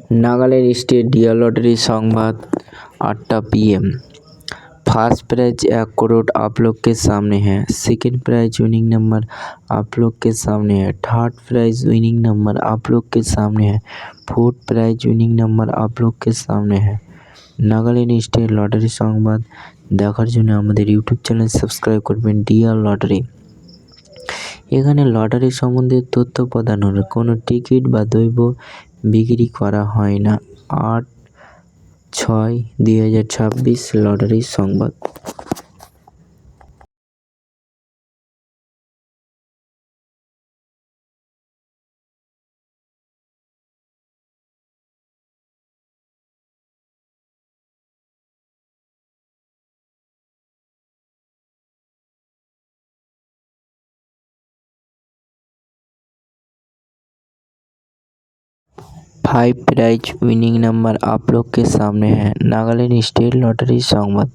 Nagaland state dear lottery संवाद 8टा PM। First prize 1 crore आप लोग के सामने है। सेकंड प्राइज विनिंग नंबर आप लोग के सामने है। थर्ड प्राइज विनिंग नंबर आप लोग के सामने है। फोर्थ प्राइज विनिंग नंबर आप लोग के सामने है। नागालैंड स्टेट लॉटरी संवाद দেখার জন্য আমাদের ইউটিউব চ্যানেল সাবস্ক্রাইব করবেন ডিয়ার লটারি। এখানে লটারি সম্বন্ধে তথ্য প্রদান হলো, কোনো টিকিট বা দ্রব্য বিক্রি করা হয় না। 8/6/2026 লটারি সংবাদ। फाइव प्राइज विनिंग नंबर आप लोग के सामने है। नागालैंड स्टेट लॉटरी संवाद।